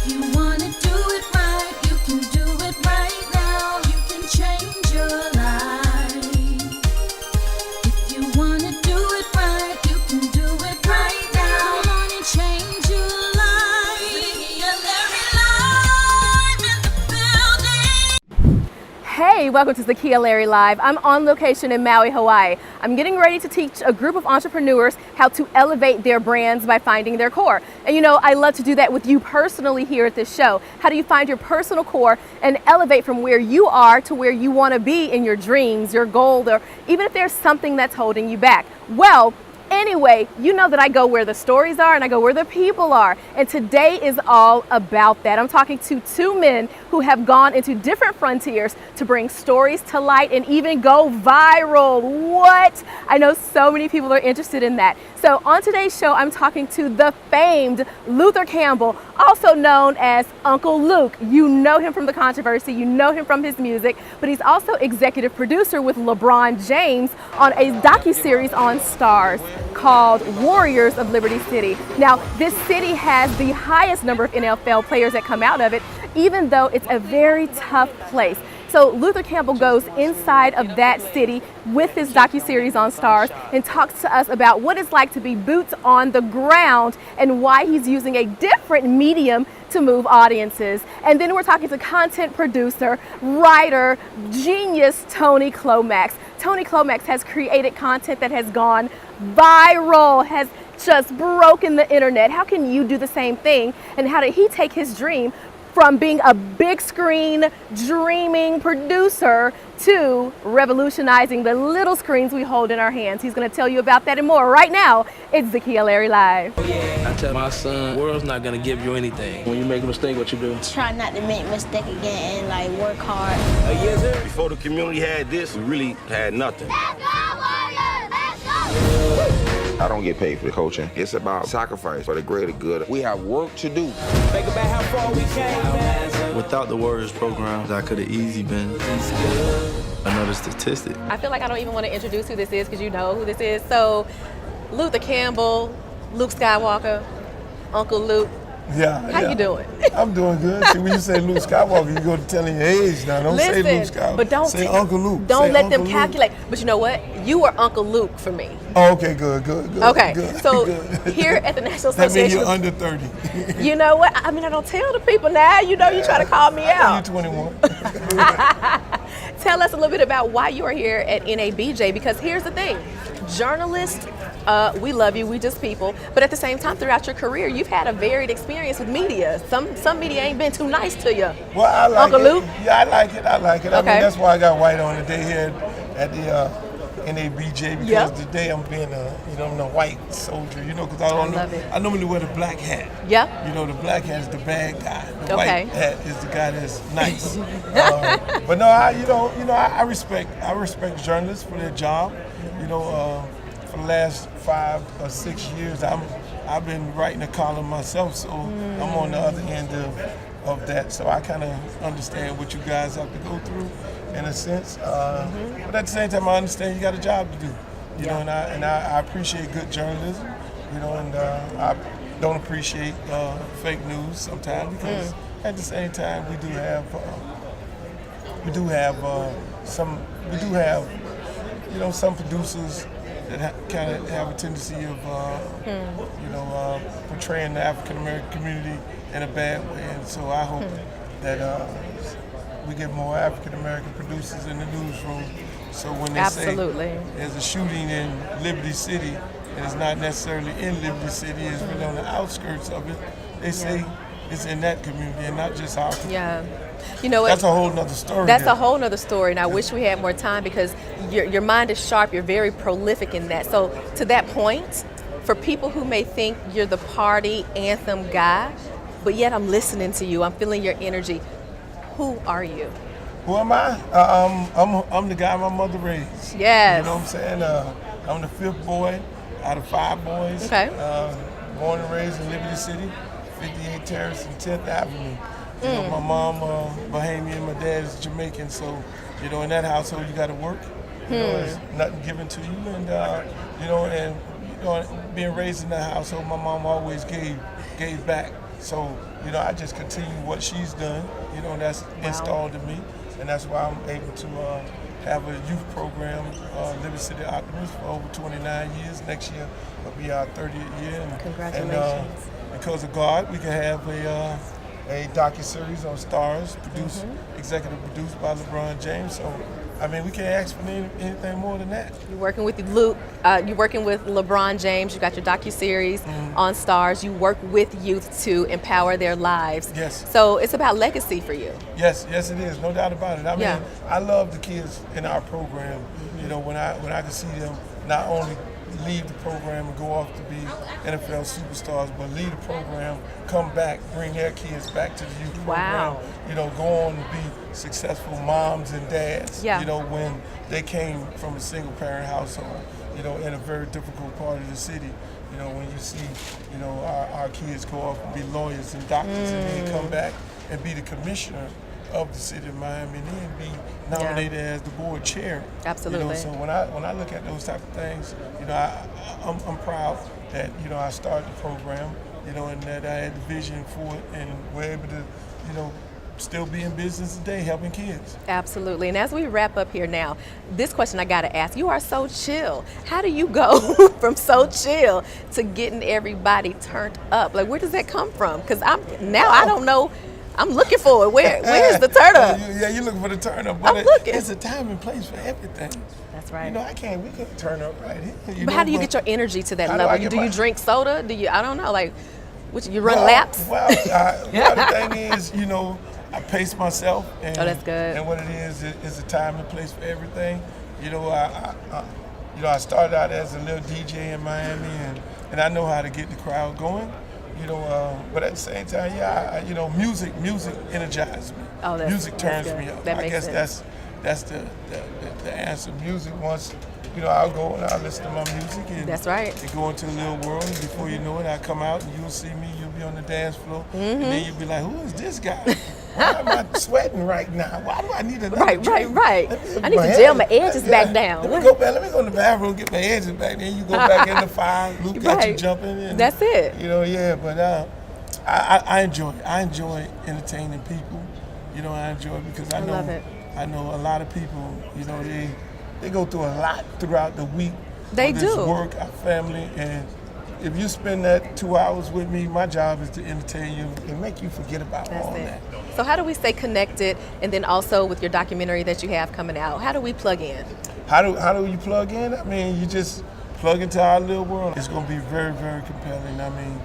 If you wanna do it right, you can do it right now. You can change your life. If you wanna do it right, you can do it right now. Come on and change your life. Live in the building. Hey, welcome to Zakia Larry Live. I'm on location in Maui, Hawaii. I'm getting ready to teach a group of entrepreneurs how to elevate their brands by finding their core. And you know, I love to do that with you personally here at this show. How do you find your personal core and elevate from where you are to where you want to be in your dreams, your goal, or even if there's something that's holding you back? Well, anyway, you know that I go where the stories are and I go where the people are. And today is all about that. I'm talking to two men who have gone into different frontiers to bring stories to light and even go viral. What? I know so many people are interested in that. So on today's show, I'm talking to the famed Luther Campbell, also known as Uncle Luke. You know him from the controversy, you know him from his music, but he's also executive producer with LeBron James on a docuseries on Stars called Warriors of Liberty City. Now, this city has the highest number of NFL players that come out of it, even though it's a very tough place. So Luther Campbell goes inside of that city with his docuseries on Stars and talks to us about what it's like to be boots on the ground and why he's using a different medium to move audiences. And then we're talking to content producer, writer, genius Tony Clomax. Tony Clomax has created content that has gone viral, has just broken the internet. How can you do the same thing? And how did he take his dream from being a big screen dreaming producer to revolutionizing the little screens we hold in our hands? He's going to tell you about that and more. Right now, it's Zakia Larry Live. I tell my son, the world's not going to give you anything. When you make a mistake, what you do? Try not to make a mistake again and like work hard. Yes, sir. Before the community had this, we really had nothing. I don't get paid for the coaching. It's about sacrifice for the greater good. We have work to do. Think about how far we came, man. Without the Warriors program, I could have easily been another statistic. I feel like I don't even want to introduce who this is because you know who this is. So, Luther Campbell, Luke Skywalker, Uncle Luke. Yeah. How you doing? I'm doing good. See, when you say Luke Skywalker, you go to telling your age now. Don't say Luke Skywalker. But don't say Uncle Luke. Don't say let Uncle them Luke. calculate. But you know what? You are Uncle Luke for me. Oh, okay, good. Okay, good, so good. here at the National That means Association, you're under 30. you know what? I mean, I don't tell the people now. You know, you try to call me out. You're 21. Tell us a little bit about why you are here at NABJ, because here's the thing. Journalists, we love you, we just people, but at the same time, throughout your career, you've had a varied experience with media. Some media ain't been too nice to you. Well, I like Uncle it. Luke? Yeah, I like it. I Okay. mean, that's why I got white on today here at the NABJ, because Yep. today I'm being I'm a white soldier, because I normally wear the black hat. Yep. You know, the black hat is the bad guy. The Okay. white hat is the guy that's nice. But no, I respect journalists for their job. For the last 5 or 6 years, I've been writing a column myself, so I'm on the other end of that. So I kind of understand what you guys have to go through, in a sense. But at the same time, I understand you got a job to do. You know, and I appreciate good journalism. And I don't appreciate fake news sometimes, because at the same time we do have some producers that kind of have a tendency of portraying the African American community in a bad way, and so I hope that we get more African American producers in the newsroom. So when they say there's a shooting in Liberty City, and it's not necessarily in Liberty City, it's really on the outskirts of it, they say it's in that community and not just our community. Yeah. You know what? That's a whole nother story. That's a whole nother story, and I wish we had more time, because your mind is sharp, you're very prolific in that. So to that point, for people who may think you're the party anthem guy, but yet I'm listening to you, I'm feeling your energy, who are you? Who am I? I'm the guy my mother raised. Yes. You know what I'm saying? I'm the 5th boy out of 5 boys. Okay. Born and raised in Liberty City, 58 Terrace and 10th Avenue. My mom Bahamian, my dad is Jamaican, so in that household you got to work. There's nothing given to you, and being raised in that household, my mom always gave back. So you know, I just continue what she's done, you know, and that's installed in me. And that's why I'm able to have a youth program, Liberty City Optimists, for over 29 years. Next year will be our 30th year. And, Congratulations. And because of God, we can have a docuseries on Stars, executive produced by LeBron James. So, I mean, we can't ask for anything more than that. You're working with Luke. You're working with LeBron James. You got your docuseries on Stars. You work with youth to empower their lives. Yes. So it's about legacy for you. Yes, it is. No doubt about it. I mean, I love the kids in our program. You know, when I can see them not only leave the program and go off to be NFL superstars, but leave the program, come back, bring their kids back to the youth program. You know, go on to be successful moms and dads. You know, when they came from a single parent household, you know, in a very difficult part of the city. You know, when you see, you know, our kids go off and be lawyers and doctors and then come back and be the commissioner of the city of Miami and then be nominated as the board chair. Absolutely. You know, so when I look at those type of things, you know, I'm proud that, you know, I started the program, you know, and that I had the vision for it and we're able to, you know, still be in business today helping kids. Absolutely. And as we wrap up here now, this question I got to ask. You are so chill. How do you go from so chill to getting everybody turned up? Like, where does that come from? Because I don't know. I'm looking for it. Where's the turn up? Yeah, you're looking for the turn up. But it's a time and place for everything. That's right. You know, we couldn't turn up right here. But how do you get your energy to that level? Do you drink soda? I don't know, like, you run laps? Well, the thing is, you know, I pace myself. And, that's good. And what it is a time and place for everything. You know, I started out as a little DJ in Miami, and I know how to get the crowd going. You know, but at the same time, you know, music energizes me. Music turns me up. I guess that's the answer. Music, once, you know, I'll go and I'll listen to my music and go into a little world, and before you know it, I come out and you'll see me, you'll be on the dance floor, and then you'll be like, who is this guy? Why am I sweating right now? Why do I need another drink? Right. I need to gel my edges back down. Let me go in the bathroom, get my edges back. Then you go back in the fire, Luke got you jumping. And, that's it. You know, but I enjoy it. I enjoy entertaining people. You know, I enjoy it because I know a lot of people, you know, they go through a lot throughout the week. They do. Work, our family, and if you spend that 2 hours with me, my job is to entertain you and make you forget about all that. So how do we stay connected, and then also with your documentary that you have coming out, how do we plug in? How do you plug in? I mean, you just plug into our little world. It's going to be very, very compelling. I mean,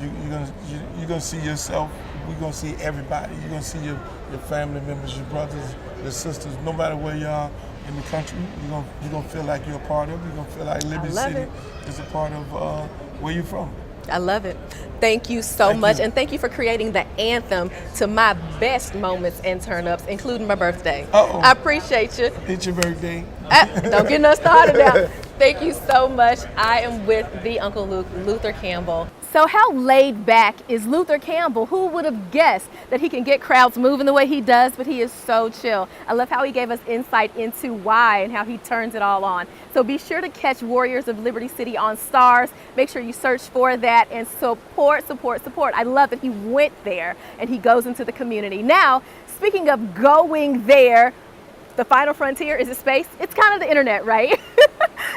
you're gonna see yourself. We're gonna see everybody. You're gonna see your family members, your brothers, your sisters. No matter where you are in the country, you're gonna feel like you're a part of it. You're gonna feel like Liberty City is a part of where you're from. I love it. Thank you so much, and thank you for creating the anthem to my best moments and turn-ups, including my birthday. I appreciate you. It's your birthday. Don't get us started now. Thank you so much. I am with the Uncle Luke, Luther Campbell. So how laid back is Luther Campbell? Who would have guessed that he can get crowds moving the way he does, but he is so chill. I love how he gave us insight into why and how he turns it all on. So be sure to catch Warriors of Liberty City on Stars. Make sure you search for that and support. I love that he went there and he goes into the community. Now, speaking of going there, the final frontier, is it space? It's kind of the internet, right?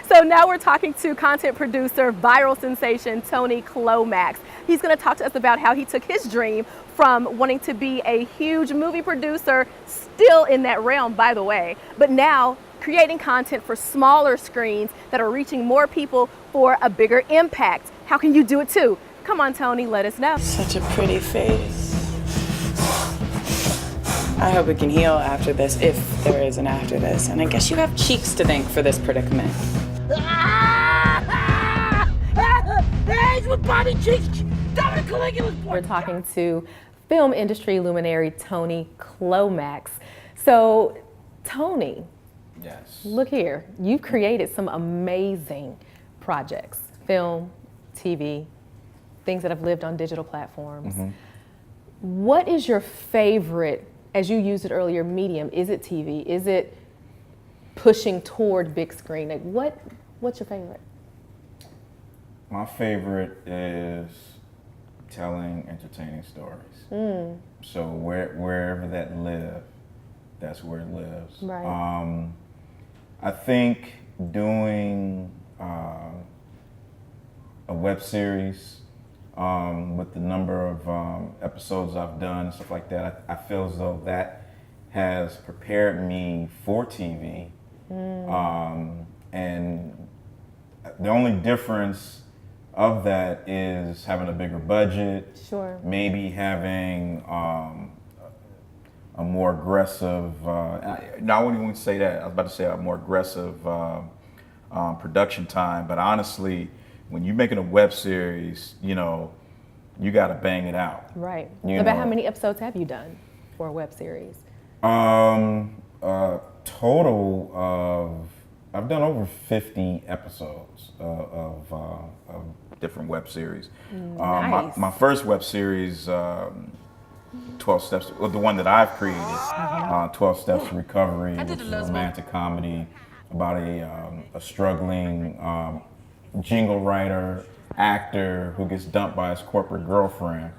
So now we're talking to content producer, viral sensation, Tony Clomax. He's gonna talk to us about how he took his dream from wanting to be a huge movie producer, still in that realm, by the way, but now creating content for smaller screens that are reaching more people for a bigger impact. How can you do it too? Come on, Tony, let us know. Such a pretty face. I hope it can heal after this, if there is an after this. And I guess you have cheeks to thank for this predicament. We're talking to film industry luminary Tony Clomax. So, Tony, yes. Look here. You've created some amazing projects, film, TV, things that have lived on digital platforms. What is your favorite, as you used it earlier, medium? Is it TV? Is it pushing toward big screen? Like what's your favorite? My favorite is telling entertaining stories. So wherever that lives, that's where it lives. Right. I think doing a web series with the number of episodes I've done and stuff like that, I feel as though that has prepared me for TV. And the only difference of that is having a bigger budget, Sure. maybe having a more aggressive, no, I wouldn't even say that, I was about to say a more aggressive production time, but honestly, when you're making a web series, you know, you got to bang it out. Right. You About know. how many episodes have you done for a web series? Total of, I've done over 50 episodes of different web series. Nice. My first web series, 12 Steps, well, the one that I've created, 12 Steps to Recovery, which is a romantic comedy about a struggling jingle writer, actor who gets dumped by his corporate girlfriend.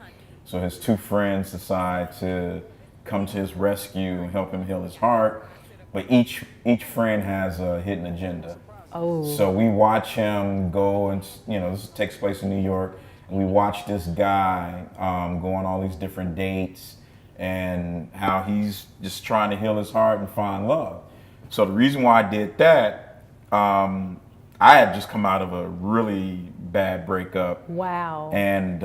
So his two friends decide to come to his rescue and help him heal his heart. But each friend has a hidden agenda. Oh. So we watch him go, and this takes place in New York, and we watch this guy go on all these different dates and how he's just trying to heal his heart and find love. So the reason why I did that, I had just come out of a really bad breakup. Wow. And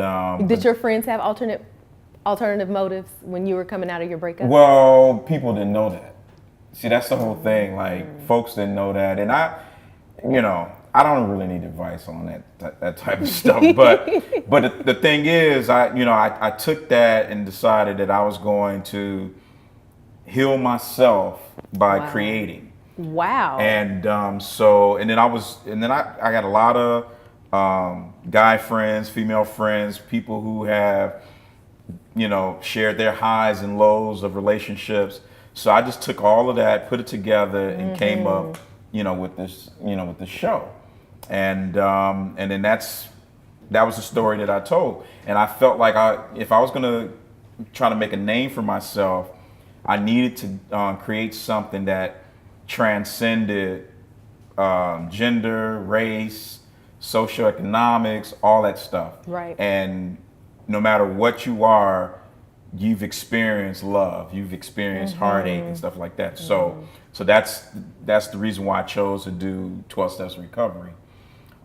did your friends have alternative motives when you were coming out of your breakup? well, people didn't know that. See, that's the whole thing. Like, folks didn't know that, and I don't really need advice on that type of stuff. But the thing is, I took that and decided that I was going to heal myself by creating. Wow. And then I got a lot of guy friends, female friends, people who have shared their highs and lows of relationships. So I just took all of that, put it together, and came up, with this show, and then that was the story that I told, and I felt like if I was gonna try to make a name for myself, I needed to create something that transcended gender, race, socioeconomics, all that stuff. Right. And no matter what you are, you've experienced love, you've experienced heartache and stuff like that. So that's the reason why I chose to do 12 Steps to Recovery.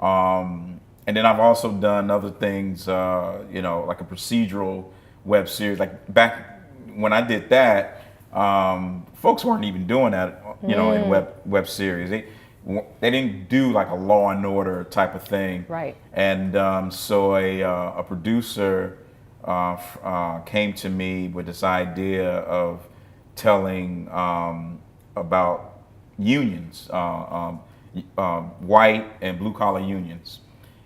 And then I've also done other things, like a procedural web series. Like back when I did that, folks weren't even doing that, in web series. They didn't do like a Law and Order type of thing. Right. And so a producer came to me with this idea of telling about unions, white and blue collar unions,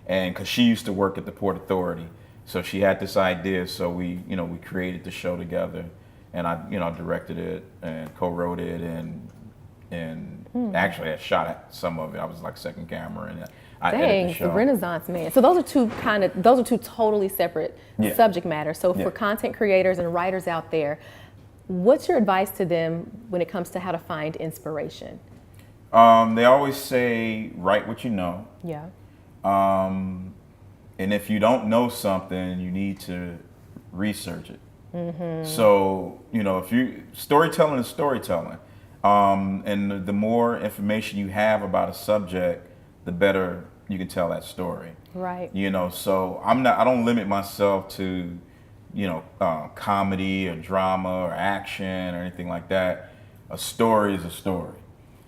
and because she used to work at the Port Authority, so she had this idea. So we created the show together, and I directed it and co-wrote it, and actually I shot at some of it. I was like second camera, and I edited the show. The Renaissance man. So those are two totally separate subject matters. So for content creators and writers out there, what's your advice to them when it comes to how to find inspiration? They always say, write what you know. Yeah. And if you don't know something, you need to research it. So, storytelling is storytelling. And the more information you have about a subject, the better you can tell that story. Right. So I don't limit myself to, comedy or drama or action or anything like that. A story is a story.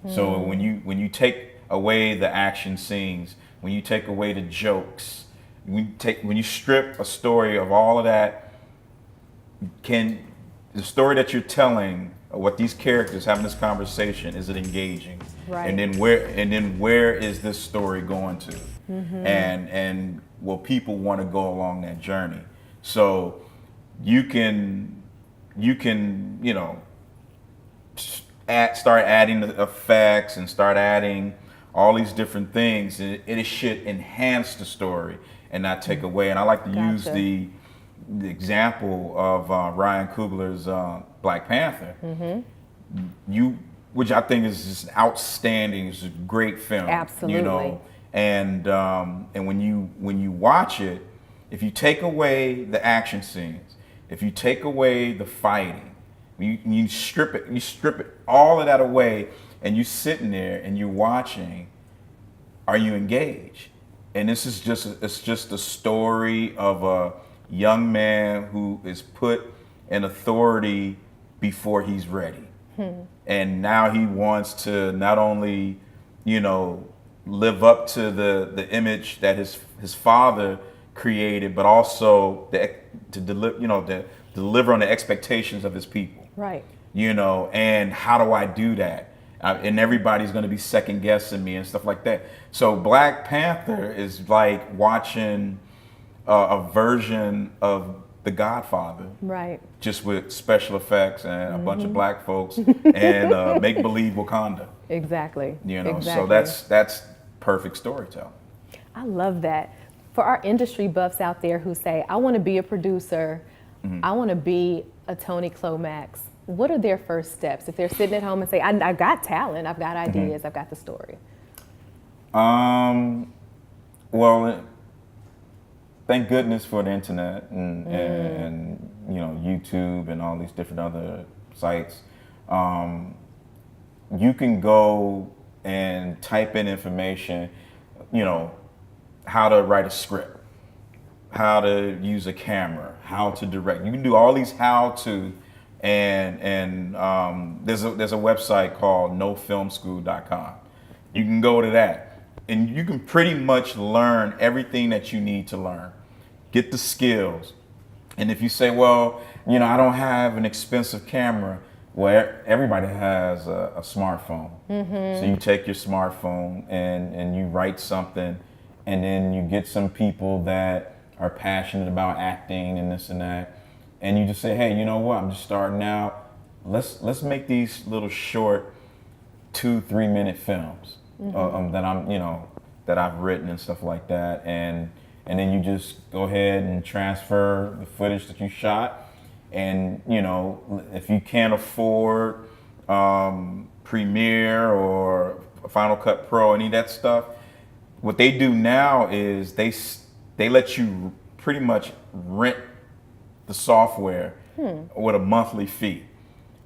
So when you take away the action scenes, when you take away the jokes, when you strip a story of all of that, the story that you're telling, what these characters having this conversation, is it engaging? Right. And then where is this story going to? And will people want to go along that journey? So you can start adding the effects and start adding all these different things, and it should enhance the story and not take away. And I like to use the example of Ryan Coogler's Black Panther, which I think is just outstanding. It's a great film. Absolutely. You know, and when you watch it, if you take away the action scenes, if you take away the fighting, you strip it all of that away, and you sitting there and you're watching. Are you engaged? And this is just a story of a young man who is put in authority before he's ready. And now he wants to not only, you know, live up to the image that his father created, but also to deliver on the expectations of his people. Right. You know, and how do I do that? And everybody's going to be second guessing me and stuff like that. So Black Panther is like watching a version of The Godfather, Right. just with special effects and a bunch of black folks and make believe Wakanda. Exactly. You know, exactly. so that's perfect storytelling. I love that. For our industry buffs out there who say, I want to be a producer, I want to be a Tony Clomax, what are their first steps if they're sitting at home and say, I've got talent, I've got ideas, I've got the story? Well, thank goodness for the internet and you know, YouTube and all these different other sites. You can go and type in information, you know, how to write a script, how to use a camera, how to direct. You can do all these how to, and there's a website called nofilmschool.com. You can go to that, and you can pretty much learn everything that you need to learn. Get the skills. And if you say, well, you know, I don't have an expensive camera, well, everybody has a smartphone. So you take your smartphone and you write something, and then you get some people that are passionate about acting and this and that, and you just say, hey, you know what, I'm just starting out. Let's make these little short 2-3 minute films that I'm, you know, that I've written and stuff like that, and then you just go ahead and transfer the footage that you shot. And you know, if you can't afford Premiere or Final Cut Pro, any of that stuff, what they do now is they let you pretty much rent the software with a monthly fee,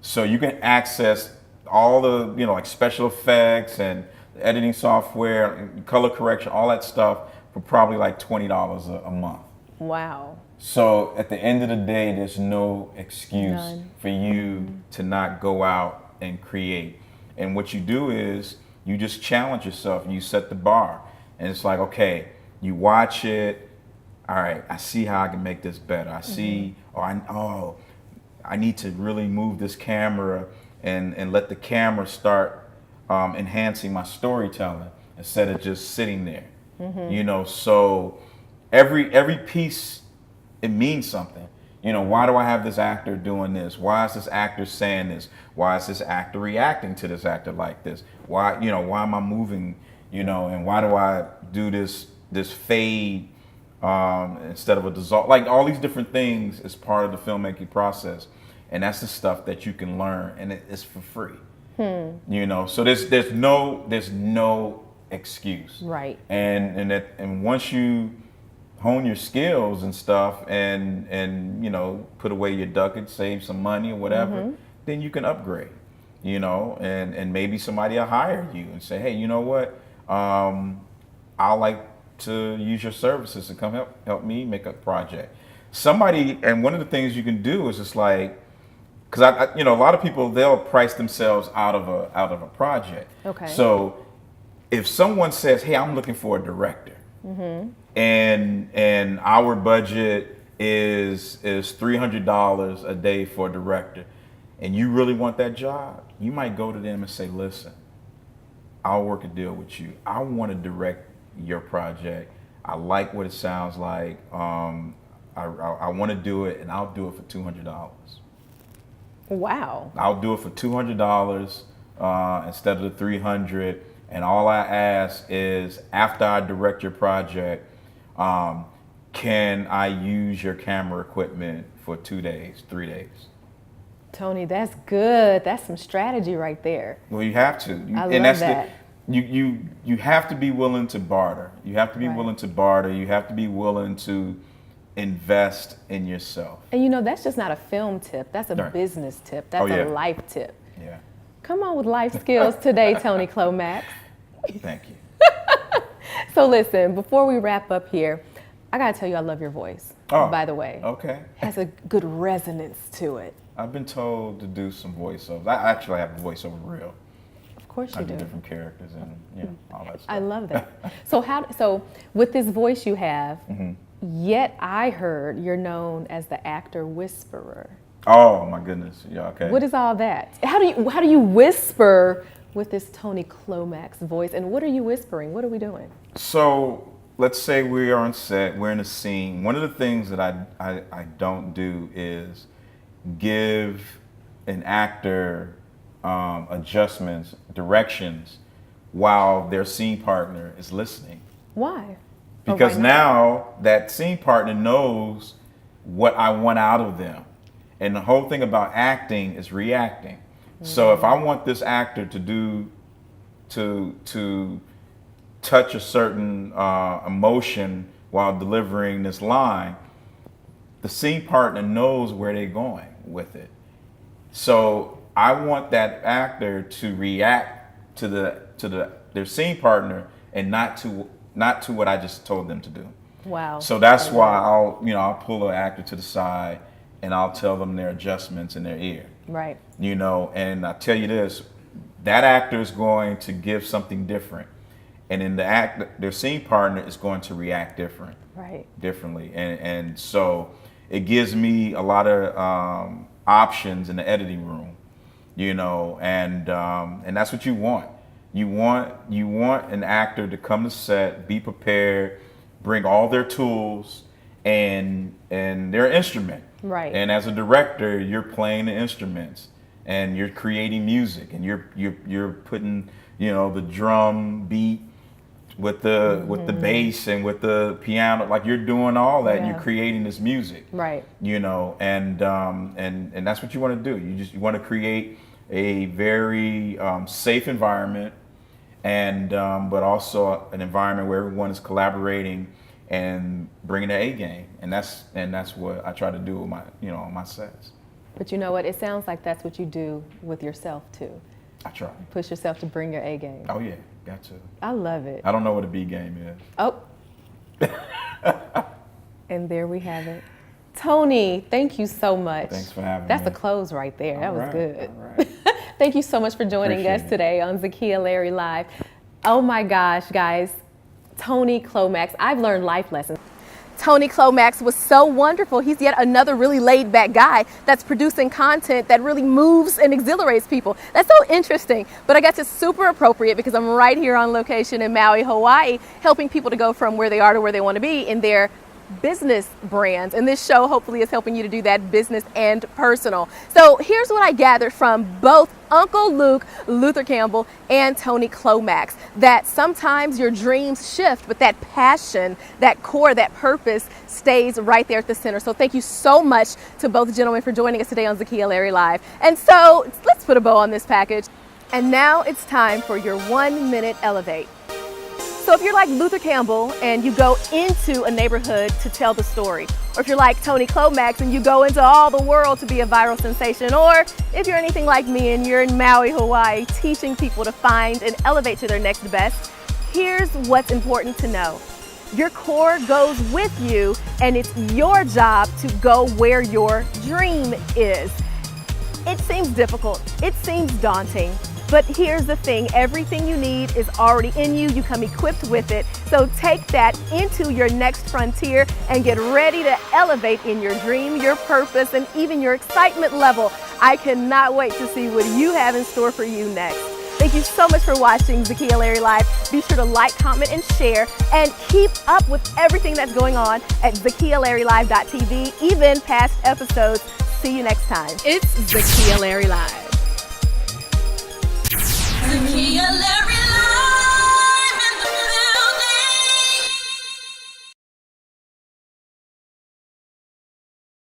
so you can access all the, you know, like special effects and editing software, color correction, all that stuff for probably like $20 a month. Wow. So at the end of the day, there's no excuse for you to not go out and create. And what you do is you just challenge yourself and you set the bar. And it's like, okay, you watch it. All right, I see how I can make this better. I see, I need to really move this camera and let the camera start enhancing my storytelling instead of just sitting there. You know, so every piece, it means something. You know, why do I have this actor doing this? Why is this actor saying this? Why is this actor reacting to this actor like this? Why, you know, why am I moving, you know, and why do I do this fade instead of a dissolve? Like, all these different things is part of the filmmaking process. And that's the stuff that you can learn, and it's for free. You know, so there's no excuse. Right. And once you hone your skills and stuff, and you know, put away your ducats, save some money or whatever, then you can upgrade. You know, and maybe somebody will hire you and say, hey, you know what, I'd like to use your services to come help me make a project. And one of the things you can do is just like, because I you know, a lot of people, they'll price themselves out of a project. Okay. So if someone says, hey, I'm looking for a director, and our budget is $300 a day for a director, and you really want that job, you might go to them and say, listen, I'll work a deal with you. I want to direct your project. I like what it sounds like. I want to do it, and I'll do it for $200. Wow. I'll do it for $200 instead of the $300. And all I ask is, after I direct your project, can I use your camera equipment for 2 days, 3 days? Tony, that's good. That's some strategy right there. Well, you have to. I love that. You have to be willing to barter. You have to be Right. willing to barter. You have to be willing to invest in yourself. And you know, that's just not a film tip. That's a Right. business tip. That's yeah. a life tip. Yeah. Come on with life skills today, Tony Clomax. Thank you. So listen, before we wrap up here, I gotta tell you I love your voice, Oh, by the way. Okay. Has a good resonance to it. I've been told to do some voiceovers. I actually have a voiceover reel. Of course I you do do. different characters and all that stuff. I love that. So with this voice you have, yet I heard you're known as the actor whisperer. Oh my goodness. Yeah, okay. What is all that? How do you whisper with this Tony Clomax voice? And what are you whispering? What are we doing? So let's say we are on set, we're in a scene. One of the things that I don't do is give an actor adjustments, directions while their scene partner is listening. Why? Because why not? now that scene partner knows what I want out of them. And the whole thing about acting is reacting. So if I want this actor to touch a certain emotion while delivering this line, the scene partner knows where they're going with it. So I want that actor to react to their scene partner and not to what I just told them to do. Wow. So that's why I'll pull an actor to the side and I'll tell them their adjustments in their ear. Right. And I tell you this, that actor is going to give something different. And then their scene partner is going to react differently. And so it gives me a lot of options in the editing room, and that's what you want. You want an actor to come to set, be prepared, bring all their tools and their instrument. Right. And as a director, you're playing the instruments and you're creating music and you're putting, the drum beat with the bass and with the piano, like you're doing all that. Yeah. You're creating this music. Right. And that's what you want to do. You want to create a very safe environment, and but also an environment where everyone is collaborating and bringing their A game, and that's what I try to do with my on my sets. But you know what? It sounds like that's what you do with yourself too. I try. Push yourself to bring your A game. Oh yeah, got to. I love it. I don't know what a B game is. Oh. And there we have it. Tony, thank you so much. Thanks for having me. That's a close right there. That was good. All right. Thank you so much for joining Appreciate us it. today on Zakia Larry Live. Oh my gosh, guys. Tony Clomax, I've learned life lessons. Tony Clomax was so wonderful. He's yet another really laid back guy that's producing content that really moves and exhilarates people. That's so interesting. But I guess it's super appropriate because I'm right here on location in Maui, Hawaii, helping people to go from where they are to where they want to be in their business brands. And this show hopefully is helping you to do that business and personal. So here's what I gathered from both Uncle Luke, Luther Campbell, and Tony Clomax, that sometimes your dreams shift, but that passion, that core, that purpose stays right there at the center. So thank you so much to both gentlemen for joining us today on Zakia Larry Live. And so let's put a bow on this package. And now it's time for your 1 minute elevate. So if you're like Luther Campbell and you go into a neighborhood to tell the story, or if you're like Tony Clomax and you go into all the world to be a viral sensation, or if you're anything like me and you're in Maui, Hawaii, teaching people to find and elevate to their next best, here's what's important to know. Your core goes with you, and it's your job to go where your dream is. It seems difficult, it seems daunting, but here's the thing, everything you need is already in you. You come equipped with it. So take that into your next frontier and get ready to elevate in your dream, your purpose, and even your excitement level. I cannot wait to see what you have in store for you next. Thank you so much for watching Zakia Larry Live. Be sure to like, comment, and share, and keep up with everything that's going on at ZakiaLarryLive.tv, even past episodes. See you next time. It's Zakia Larry Live. Zakia Larry.